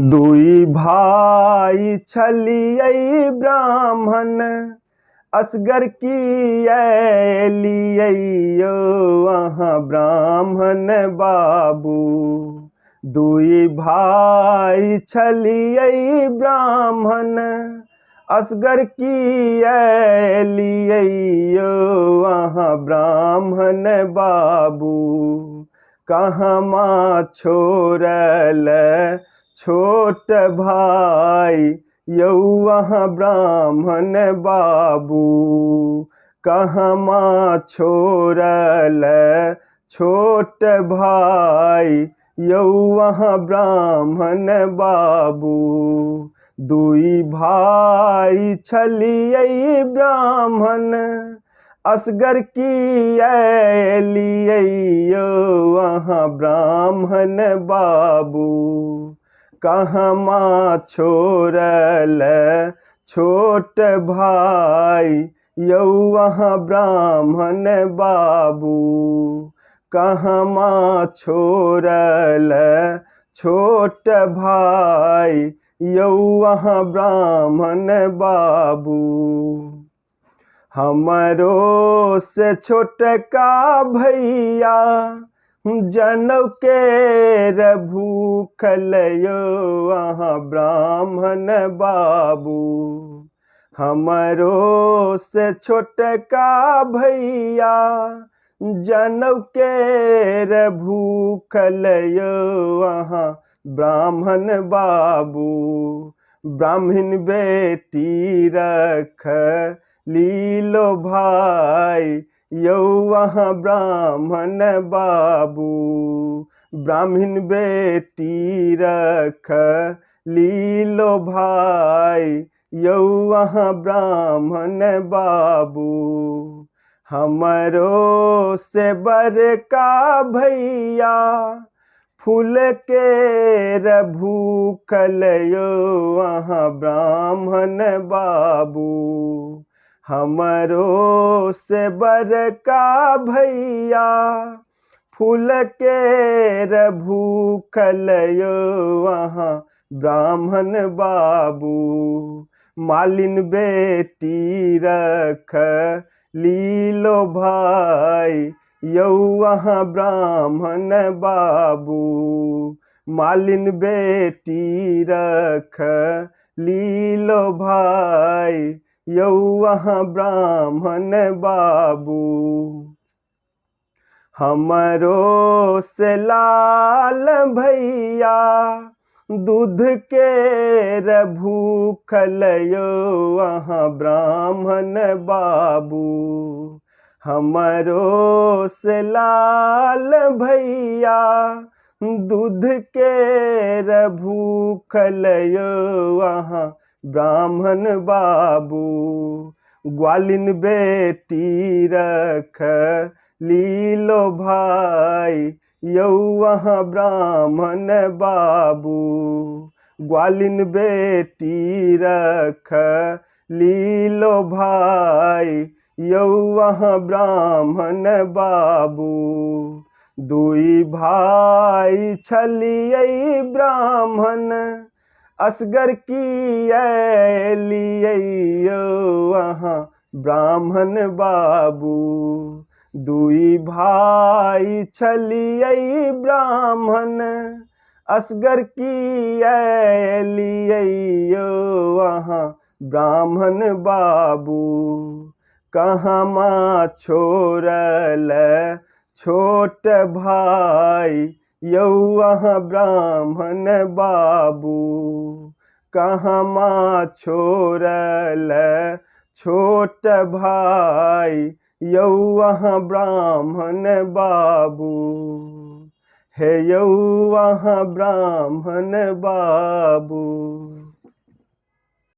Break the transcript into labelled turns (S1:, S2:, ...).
S1: दुई भाई छलियै ब्राह्मण, असगर कियै लियौ अहाँ ब्राह्मण बाबू। दुई भाई छलियै ब्राह्मण, असगर कियै लियौ अहाँ ब्राह्मण बाबू। कहमा छोड़ल छोट भाई यौ अहाँ ब्राह्मण बाबू। कहमा छोड़ल छोट भाई यौ अहाँ ब्राह्मण बाबू। दुई भाई छलियै ब्राह्मण, असगर कियै लियौ अहाँ ब्राह्मण बाबू। कहमा छोड़ल छोट भाई यौ अहाँ ब्राह्मण बाबू। कहमा छोड़ल छोट भाई यौ अहाँ ब्राह्मण बाबू। हमरो से छोटका भैया जनौ केर भूखल यौ अहाँ ब्राह्मण बाबू। हमरो से छोटका भैया जनौ केर भूखल यौ अहाँ ब्राह्मण बाबू। ब्राह्मण बेटी रख लीलो भाई यौ अहाँ ब्राह्मण बाबू। ब्राह्मण बेटी रख लीलो भाई यौ अहाँ ब्राह्मण बाबू। हमरो से बड़का भैया फूल केर भूखल यौ अहाँ ब्राह्मण बाबू। हमरो से बड़का भैया फूल केर भूखल यौ अहाँ ब्राह्मण बाबू। मालिन बेटी रख लीलो भाई यौ अहाँ ब्राह्मण बाबू। मालिन बेटी रख लीलो भाई यौ अहाँ ब्राह्मण बाबू। हमरो से लाल भैया दूध केर भूखल यौ अहाँ ब्राह्मण बाबू। हमरो से लाल भैया दूध केर भूखल यौ अहाँ ब्राह्मण बाबू। ग्वालिन बेटी रख लीलो भाई यौ अहाँ ब्राह्मण बाबू। ग्वालिन बेटी रख लीलो भाई यौ अहाँ ब्राह्मण बाबू। दुई भाई छलियै ब्राह्मण, असगर कियै लियौ अहाँ ब्राह्मण बाबू। दुई भाई छलियै ब्राह्मण, असगर कियै लियौ अहाँ ब्राह्मण बाबू। कहमा छोड़ल छोट भाई यौ अहाँ ब्राह्मण बाबू। कहमा छोड़ल छोट भाई यौ अहाँ ब्राह्मण बाबू। हे यौ अहाँ ब्राह्मण बाबू।